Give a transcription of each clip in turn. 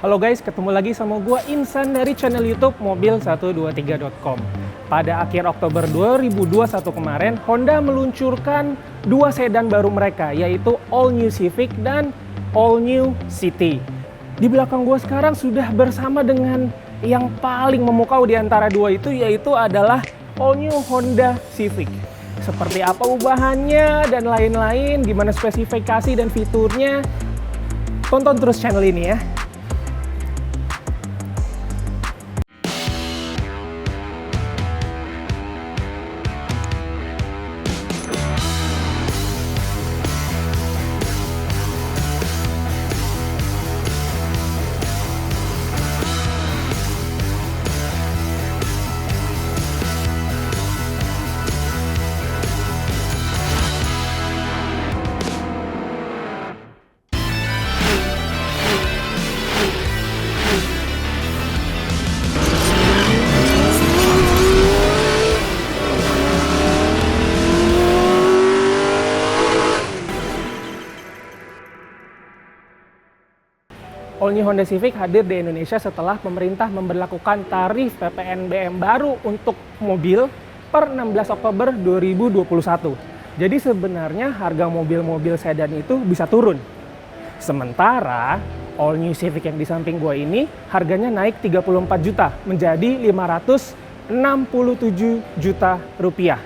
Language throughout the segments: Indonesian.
Halo guys, ketemu lagi sama gua Insan dari channel YouTube mobil123.com. Pada akhir Oktober 2021 kemarin, Honda meluncurkan dua sedan baru mereka, yaitu All New Civic dan All New City. Di belakang gua sekarang sudah bersama dengan yang paling memukau di antara dua itu, yaitu adalah All New Honda Civic. Seperti apa ubahannya dan lain-lain, gimana spesifikasi dan fiturnya, tonton terus channel ini ya. All New Honda Civic hadir di Indonesia setelah pemerintah memberlakukan tarif PPNBM baru untuk mobil per 16 Oktober 2021. Jadi sebenarnya harga mobil-mobil sedan itu bisa turun. Sementara All New Civic yang di samping gua ini harganya naik 34 juta menjadi 567 juta rupiah.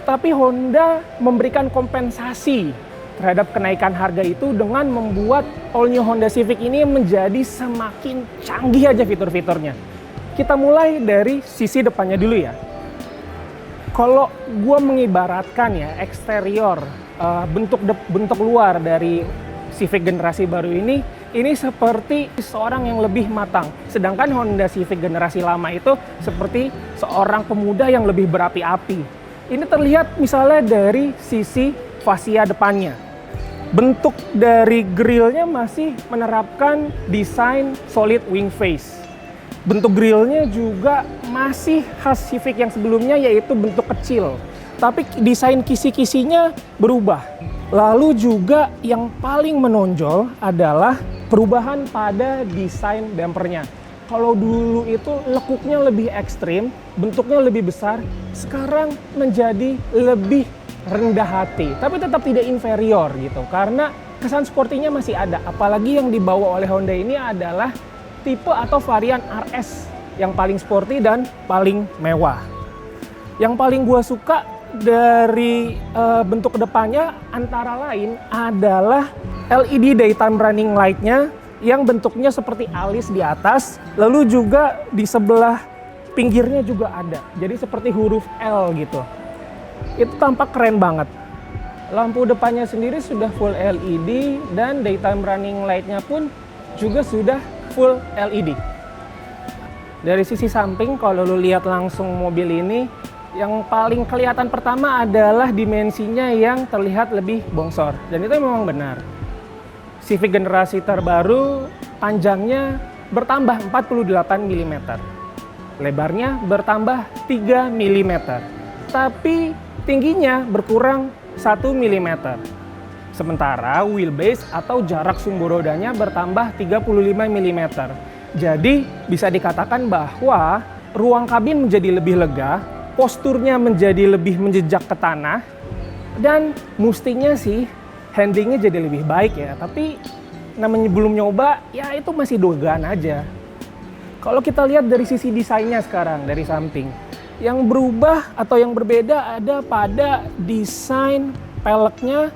Tapi Honda memberikan kompensasi terhadap kenaikan harga itu dengan membuat All New Honda Civic ini menjadi semakin canggih aja fitur-fiturnya. Kita mulai dari sisi depannya dulu ya. Kalau gue mengibaratkan ya eksterior, bentuk luar dari Civic generasi baru ini seperti seorang yang lebih matang. Sedangkan Honda Civic generasi lama itu seperti seorang pemuda yang lebih berapi-api. Ini terlihat misalnya dari sisi fascia depannya. Bentuk dari grillnya masih menerapkan desain solid wing face. Bentuk grillnya juga masih khas Civic yang sebelumnya, yaitu bentuk kecil. Tapi desain kisi-kisinya berubah. Lalu juga yang paling menonjol adalah perubahan pada desain bumpernya. Kalau dulu itu lekuknya lebih ekstrim, bentuknya lebih besar, sekarang menjadi lebih rendah hati, tapi tetap tidak inferior gitu, karena kesan sportinya masih ada. Apalagi yang dibawa oleh Honda ini adalah tipe atau varian RS yang paling sporty dan paling mewah. Yang paling gua suka dari bentuk depannya antara lain adalah LED daytime running light-nya yang bentuknya seperti alis di atas, lalu juga di sebelah pinggirnya juga ada, jadi seperti huruf L gitu. Itu tampak keren banget. Lampu depannya sendiri sudah full LED dan daytime running light-nya pun juga sudah full LED. Dari sisi samping, kalau lu lihat langsung mobil ini, yang paling kelihatan pertama adalah dimensinya yang terlihat lebih bongsor. Dan itu memang benar. Civic generasi terbaru panjangnya bertambah 48 mm. Lebarnya bertambah 3 mm. Tapi tingginya berkurang 1 mm. Sementara wheelbase atau jarak sumbu rodanya bertambah 35 mm. Jadi bisa dikatakan bahwa ruang kabin menjadi lebih lega, posturnya menjadi lebih menjejak ke tanah, dan mestinya sih handlingnya jadi lebih baik ya. Tapi namanya belum nyoba, ya itu masih dugaan aja. Kalau kita lihat dari sisi desainnya sekarang dari samping, yang berubah atau yang berbeda ada pada desain peleknya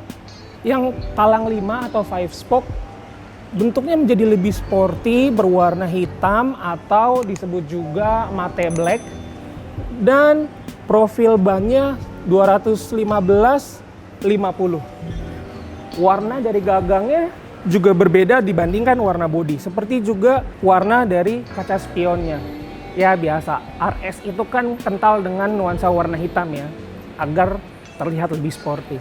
yang talang 5 atau 5 spoke. Bentuknya menjadi lebih sporty, berwarna hitam atau disebut juga matte black. Dan profil bannya 215/50. Warna dari gagangnya juga berbeda dibandingkan warna bodi. Seperti juga warna dari kaca spionnya. Ya biasa, RS itu kan kental dengan nuansa warna hitam ya, agar terlihat lebih sporty.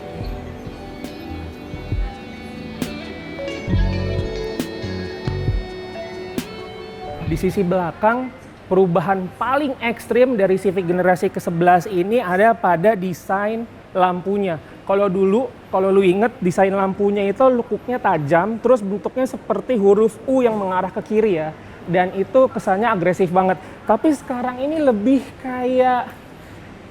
Di sisi belakang, perubahan paling ekstrim dari Civic generasi ke-11 ini ada pada desain lampunya. Kalau dulu, kalau lu inget desain lampunya itu lekuknya tajam, terus bentuknya seperti huruf U yang mengarah ke kiri ya. Dan itu kesannya agresif banget. Tapi sekarang ini lebih kayak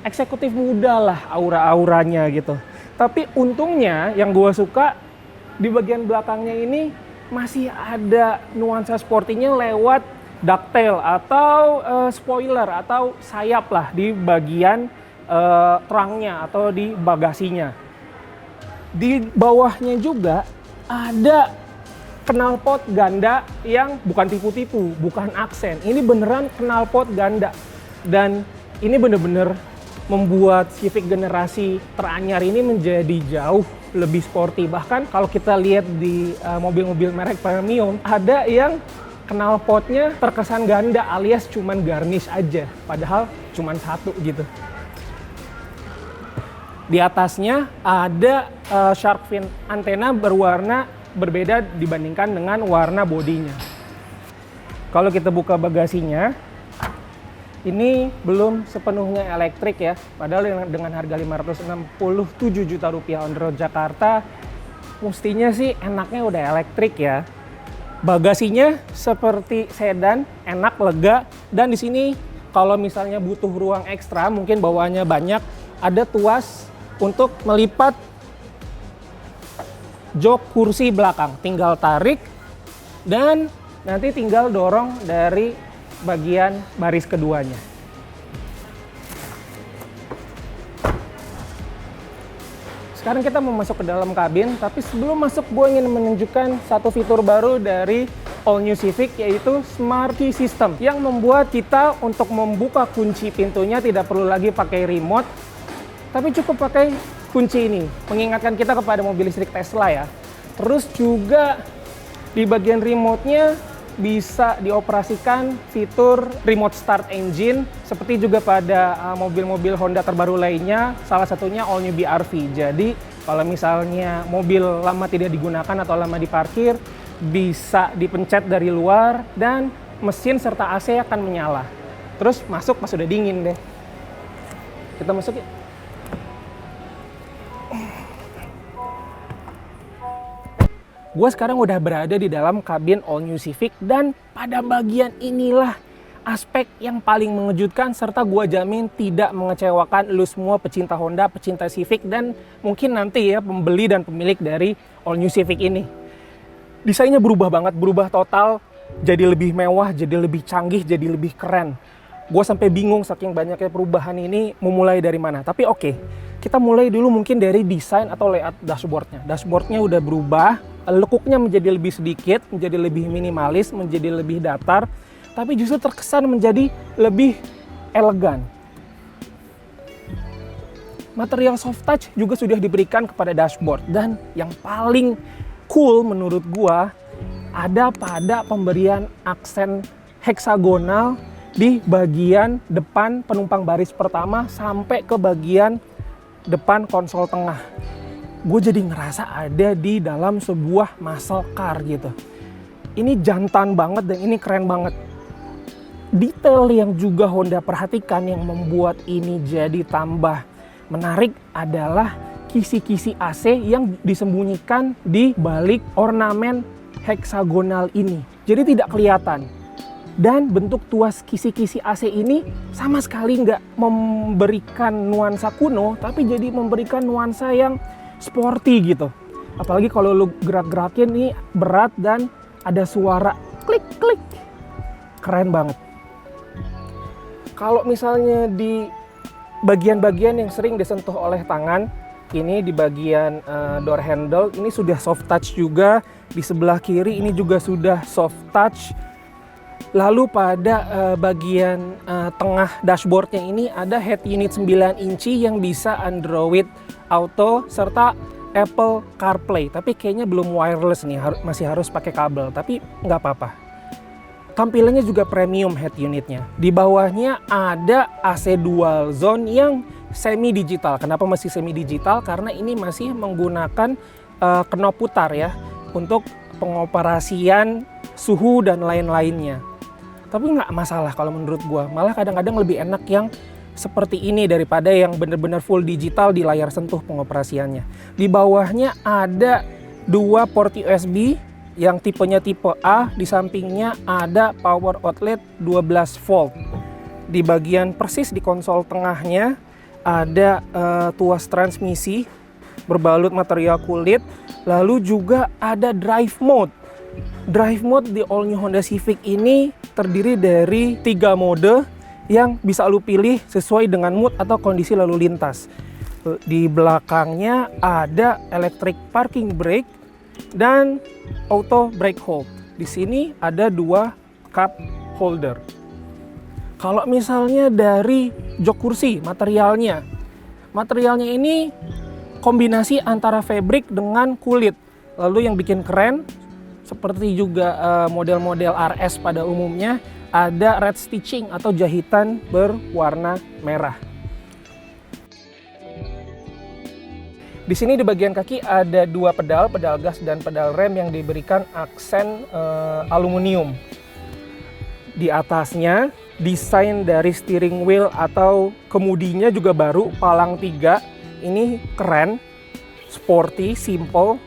eksekutif muda lah aura-auranya gitu. Tapi untungnya yang gue suka di bagian belakangnya ini masih ada nuansa sportinya lewat ducktail atau spoiler atau sayap lah di bagian terangnya atau di bagasinya. Di bawahnya juga ada knalpot ganda yang bukan tipu-tipu, bukan aksen. Ini beneran knalpot ganda. Dan ini bener-bener membuat Civic generasi teranyar ini menjadi jauh lebih sporty. Bahkan kalau kita lihat di mobil-mobil merek premium, ada yang knalpotnya terkesan ganda alias cuman garnish aja. Padahal cuman satu gitu. Di atasnya ada shark fin antena berwarna berbeda dibandingkan dengan warna bodinya. Kalau kita buka bagasinya, ini belum sepenuhnya elektrik ya. Padahal dengan harga 567 juta rupiah on the road Jakarta, mestinya sih enaknya udah elektrik ya. Bagasinya seperti sedan, enak, lega, dan di sini kalau misalnya butuh ruang ekstra, mungkin bawaannya banyak, ada tuas untuk melipat jok kursi belakang. Tinggal tarik dan nanti tinggal dorong dari bagian baris keduanya. Sekarang kita mau masuk ke dalam kabin, tapi sebelum masuk gue ingin menunjukkan satu fitur baru dari All New Civic, yaitu Smart Key System yang membuat kita untuk membuka kunci pintunya tidak perlu lagi pakai remote, tapi cukup pakai kunci ini, mengingatkan kita kepada mobil listrik Tesla ya. Terus juga di bagian remote-nya bisa dioperasikan fitur remote start engine seperti juga pada mobil-mobil Honda terbaru lainnya, salah satunya All New BR-V. Jadi kalau misalnya mobil lama tidak digunakan atau lama diparkir, bisa dipencet dari luar dan mesin serta AC akan menyala. Terus masuk pas udah dingin deh. Kita masuk ya. Gue sekarang udah berada di dalam kabin All New Civic dan pada bagian inilah aspek yang paling mengejutkan serta gue jamin tidak mengecewakan lu semua pecinta Honda, pecinta Civic dan mungkin nanti ya pembeli dan pemilik dari All New Civic ini. Desainnya berubah banget, berubah total, jadi lebih mewah, jadi lebih canggih, jadi lebih keren. Gue sampai bingung saking banyaknya perubahan ini mau mulai dari mana. Tapi oke, kita mulai dulu mungkin dari desain atau layout dashboardnya. Dashboardnya udah berubah, lekuknya menjadi lebih sedikit, menjadi lebih minimalis, menjadi lebih datar, tapi justru terkesan menjadi lebih elegan. Material soft touch juga sudah diberikan kepada dashboard dan yang paling cool menurut gua ada pada pemberian aksen heksagonal di bagian depan penumpang baris pertama sampai ke bagian depan konsol tengah. Gue jadi ngerasa ada di dalam sebuah muscle car gitu. Ini jantan banget dan ini keren banget. Detail yang juga Honda perhatikan yang membuat ini jadi tambah menarik adalah kisi-kisi AC yang disembunyikan di balik ornamen heksagonal ini. Jadi tidak kelihatan. Dan bentuk tuas kisi-kisi AC ini sama sekali nggak memberikan nuansa kuno, tapi jadi memberikan nuansa yang sporty gitu. Apalagi kalau lu gerak-gerakin nih berat dan ada suara klik-klik. Keren banget. Kalau misalnya di bagian-bagian yang sering disentuh oleh tangan, ini di bagian door handle, ini sudah soft touch juga. Di sebelah kiri ini juga sudah soft touch. Lalu pada bagian tengah dashboardnya ini ada head unit 9 inci yang bisa Android Auto serta Apple CarPlay. Tapi kayaknya belum wireless nih, masih harus pakai kabel. Tapi nggak apa-apa. Tampilannya juga premium head unitnya. Di bawahnya ada AC dual zone yang semi digital. Kenapa masih semi digital? Karena ini masih menggunakan knop putar ya untuk pengoperasian suhu dan lain-lainnya. Tapi nggak masalah kalau menurut gue, malah kadang-kadang lebih enak yang seperti ini daripada yang benar-benar full digital di layar sentuh pengoperasiannya. Di bawahnya ada 2 port USB yang tipenya tipe A, di sampingnya ada power outlet 12 volt. Di bagian persis di konsol tengahnya ada tuas transmisi berbalut material kulit, lalu juga ada drive mode. Drive mode di all new Honda Civic ini terdiri dari 3 mode yang bisa lu pilih sesuai dengan mood atau kondisi lalu lintas. Di belakangnya ada electric parking brake dan auto brake hold. Di sini ada 2 cup holder. Kalau misalnya dari jok kursi, materialnya ini kombinasi antara fabric dengan kulit. Lalu yang bikin keren, seperti juga model-model RS pada umumnya, ada red stitching atau jahitan berwarna merah. Di sini di bagian kaki ada 2 pedal gas dan pedal rem yang diberikan aksen aluminium. Di atasnya desain dari steering wheel atau kemudinya juga baru, palang 3. Ini keren, sporty, simple.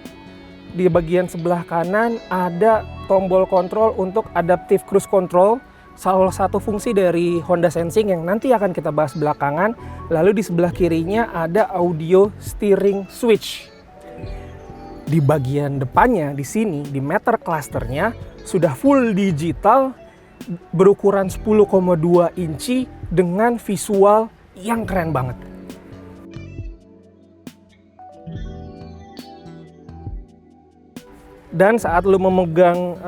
Di bagian sebelah kanan ada tombol kontrol untuk adaptive cruise control, salah satu fungsi dari Honda Sensing yang nanti akan kita bahas belakangan. Lalu di sebelah kirinya ada audio steering switch. Di bagian depannya di sini di meter clusternya sudah full digital berukuran 10,2 inci dengan visual yang keren banget. Dan saat lu memegang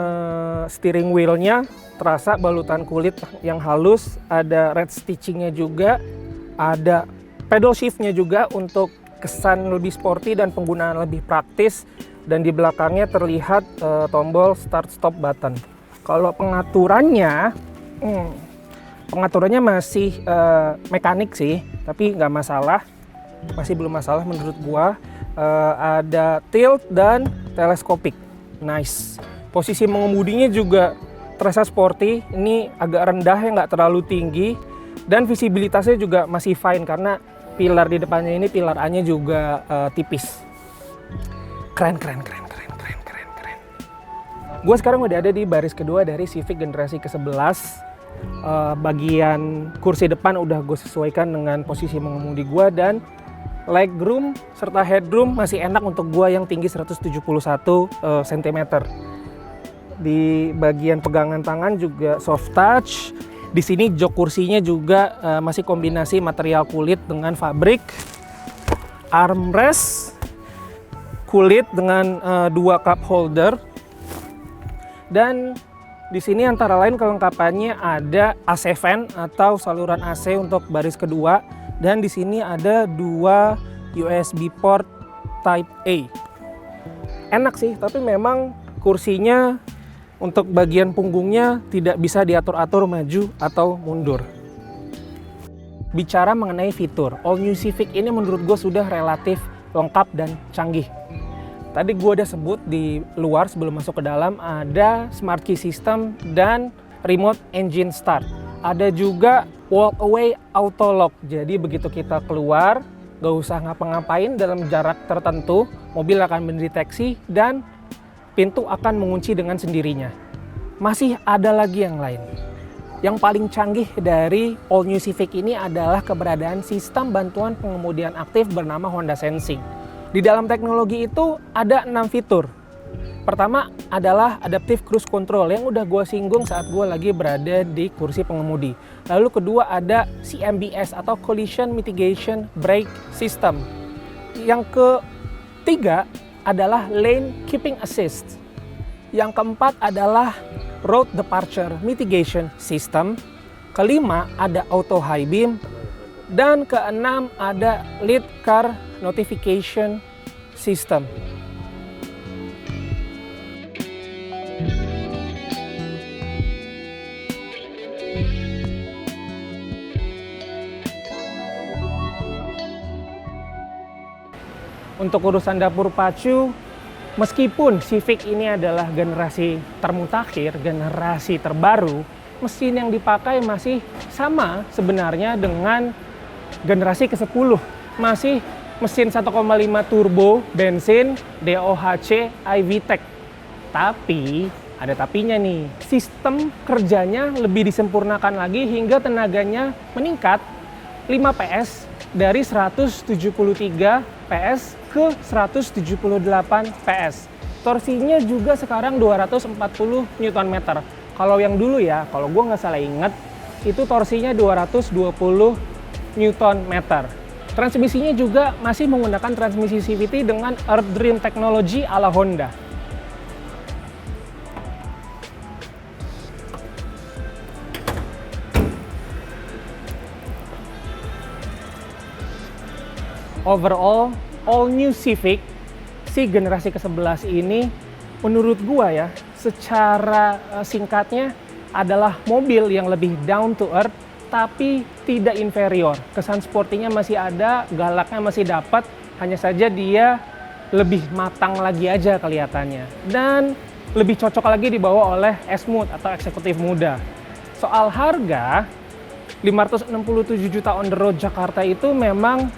steering wheelnya, terasa balutan kulit yang halus, ada red stitchingnya juga, ada pedal shiftnya juga untuk kesan lebih sporty dan penggunaan lebih praktis. Dan di belakangnya terlihat tombol start stop button. Kalau pengaturannya masih mekanik sih, tapi nggak masalah, masih belum masalah menurut gua. Ada tilt dan teleskopik. Nice. Posisi mengemudinya juga terasa sporty. Ini agak rendah ya, nggak terlalu tinggi. Dan visibilitasnya juga masih fine karena pilar di depannya ini, pilar A-nya juga tipis. Keren. Gue sekarang udah ada di baris kedua dari Civic generasi ke-11. Bagian kursi depan udah gue sesuaikan dengan posisi mengemudi gue, dan legroom serta headroom masih enak untuk gua yang tinggi 171 cm. Di bagian pegangan tangan juga soft touch. Di sini jok kursinya juga masih kombinasi material kulit dengan fabrik. Armrest kulit dengan 2 cup holder. Dan di sini antara lain kelengkapannya ada AC fan atau saluran AC untuk baris kedua. Dan di sini ada 2 USB port Type A. Enak sih, tapi memang kursinya untuk bagian punggungnya tidak bisa diatur-atur maju atau mundur. Bicara mengenai fitur, All New Civic ini menurut gue sudah relatif lengkap dan canggih. Tadi gue udah sebut di luar sebelum masuk ke dalam ada Smart Key System dan Remote Engine Start. Ada juga walk away auto lock. Jadi begitu kita keluar, gak usah ngapa-ngapain dalam jarak tertentu, mobil akan mendeteksi dan pintu akan mengunci dengan sendirinya. Masih ada lagi yang lain. Yang paling canggih dari All New Civic ini adalah keberadaan sistem bantuan pengemudian aktif bernama Honda Sensing. Di dalam teknologi itu ada 6 fitur. Pertama adalah Adaptive Cruise Control yang udah gue singgung saat gue lagi berada di kursi pengemudi. Lalu kedua ada CMBS atau Collision Mitigation Brake System. Yang ketiga adalah Lane Keeping Assist. Yang keempat adalah Road Departure Mitigation System. Kelima ada Auto High Beam. Dan keenam ada Lead Car Notification System. Untuk urusan dapur pacu, meskipun Civic ini adalah generasi termutakhir, generasi terbaru, mesin yang dipakai masih sama sebenarnya dengan generasi ke-10. Masih mesin 1,5 turbo, bensin, DOHC, iVTEC. Tapi, ada tapinya nih. Sistem kerjanya lebih disempurnakan lagi hingga tenaganya meningkat 5 PS dari 173 PS ke 178 PS. Torsinya juga sekarang 240 Nm. Kalau yang dulu ya, kalau gue nggak salah inget, itu torsinya 220 Nm. Transmisinya juga masih menggunakan transmisi CVT dengan Earth Dream Technology ala Honda. Overall, all new Civic si generasi ke-11 ini menurut gua ya, secara singkatnya adalah mobil yang lebih down to earth tapi tidak inferior. Kesan sportinya masih ada, galaknya masih dapat, hanya saja dia lebih matang lagi aja kelihatannya. Dan lebih cocok lagi dibawa oleh S-Mode atau eksekutif muda. Soal harga, 567 juta on the road Jakarta itu memang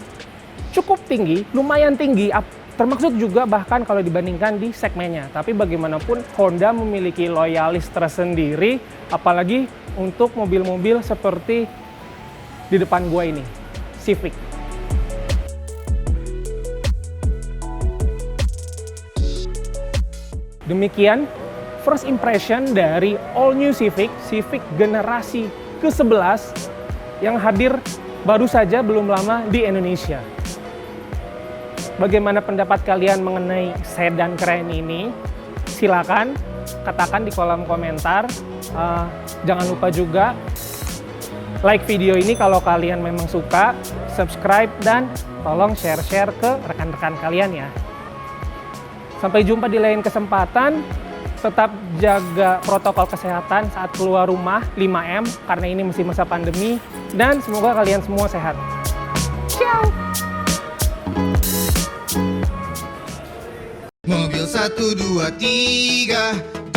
cukup tinggi, lumayan tinggi, termasuk juga bahkan kalau dibandingkan di segmennya. Tapi bagaimanapun Honda memiliki loyalis tersendiri, apalagi untuk mobil-mobil seperti di depan gua ini, Civic. Demikian first impression dari all new Civic generasi ke-11 yang hadir baru saja belum lama di Indonesia. Bagaimana pendapat kalian mengenai sedan keren ini? Silakan katakan di kolom komentar. Jangan lupa juga like video ini kalau kalian memang suka, subscribe, dan tolong share-share ke rekan-rekan kalian ya. Sampai jumpa di lain kesempatan. Tetap jaga protokol kesehatan saat keluar rumah, 5M, karena ini masih masa pandemi. Dan semoga kalian semua sehat. Ciao! Mobil 1, 2, 3